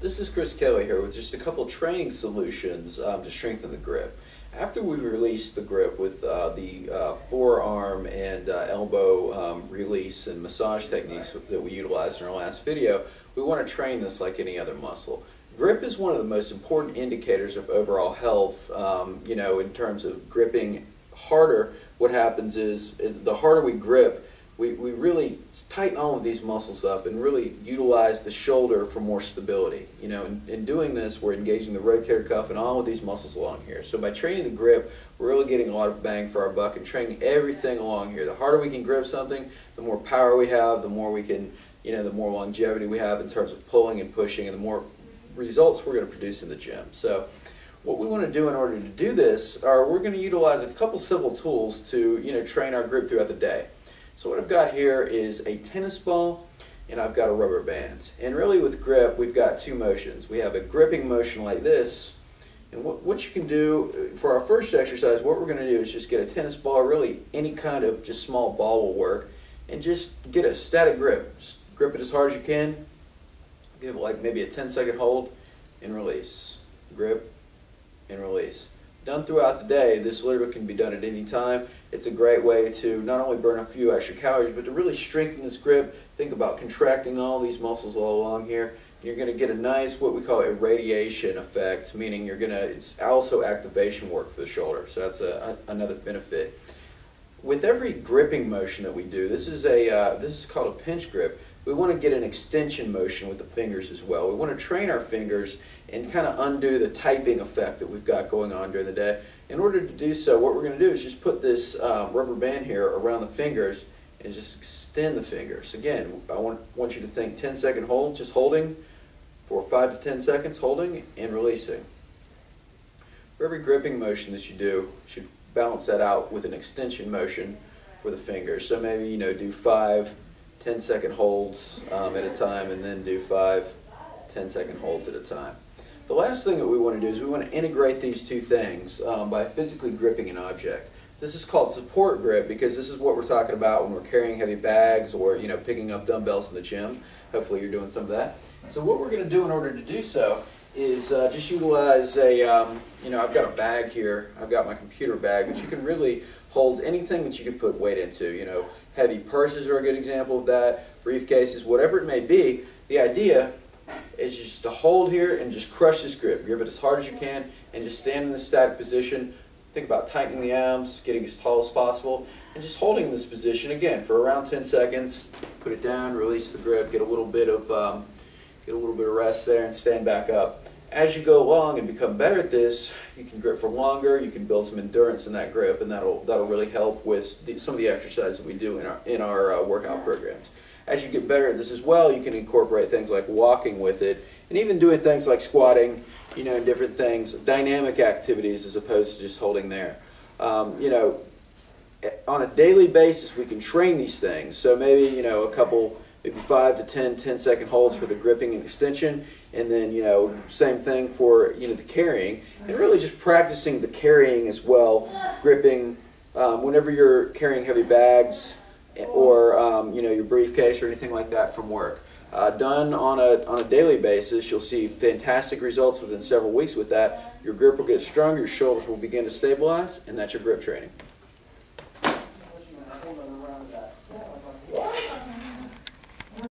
This is Chris Kelly here with just a couple training solutions to strengthen the grip. After we release the grip with the forearm and elbow release and massage techniques that we utilized in our last video, we want to train this like any other muscle. Grip is one of the most important indicators of overall health. In terms of gripping harder, what happens is the harder we grip, we really tighten all of these muscles up and really utilize the shoulder for more stability. In doing this, we're engaging the rotator cuff and all of these muscles along here. So by training the grip, we're really getting a lot of bang for our buck and training everything along here. The harder we can grip something, the more power we have, the more we can, the more longevity we have in terms of pulling and pushing, and the more results we're going to produce in the gym. So what we want to do in order to do this are we're going to utilize a couple simple tools to train our grip throughout the day. So what I've got here is a tennis ball and I've got a rubber band. And really with grip we've got two motions. We have a gripping motion like this, and what you can do for our first exercise, what we're going to do is just get a tennis ball, really any kind of just small ball will work, and just get a static grip. Just grip it as hard as you can, give it like maybe a 10-second hold and release. Grip and release. Done throughout the day. This literally can be done at any time. It's a great way to not only burn a few extra calories, but to really strengthen this grip. Think about contracting all these muscles all along here. You're going to get a nice, what we call a radiation effect, meaning it's also activation work for the shoulder. So that's another benefit. With every gripping motion that we do, this is called a pinch grip. We want to get an extension motion with the fingers as well. We want to train our fingers and kind of undo the typing effect that we've got going on during the day. In order to do so, what we're going to do is just put this rubber band here around the fingers and just extend the fingers. Again, I want you to think 10-second hold, just holding for 5 to 10 seconds, holding and releasing. For every gripping motion that you do, you should balance that out with an extension motion for the fingers. So maybe do 5 10-second holds at a time, and then do 5 10-second holds at a time. The last thing that we want to do is we want to integrate these two things by physically gripping an object. This is called support grip because this is what we're talking about when we're carrying heavy bags or picking up dumbbells in the gym. Hopefully you're doing some of that. So what we're going to do in order to do so is just utilize I've got a bag here. I've got my computer bag, but you can really hold anything that you can put weight into. Heavy purses are a good example of that, briefcases, whatever it may be. The idea is just to hold here and just crush this grip. Grip it as hard as you can and just stand in this static position. Think about tightening the arms, getting as tall as possible, and just holding this position again for around 10 seconds. Put it down, release the grip, get a little bit of rest there, and stand back up. As you go along and become better at this, you can grip for longer. You can build some endurance in that grip, and that'll really help with some of the exercises that we do in our workout programs. As you get better at this as well, you can incorporate things like walking with it, and even doing things like squatting, and different things, dynamic activities as opposed to just holding there. On a daily basis, we can train these things. So maybe maybe 5 to 10-second holds for the gripping and extension, and then same thing for the carrying, and really just practicing the carrying as well, gripping whenever you're carrying heavy bags or your briefcase or anything like that from work. Done on a daily basis, you'll see fantastic results within several weeks with that. Your grip will get stronger, your shoulders will begin to stabilize, and that's your grip training.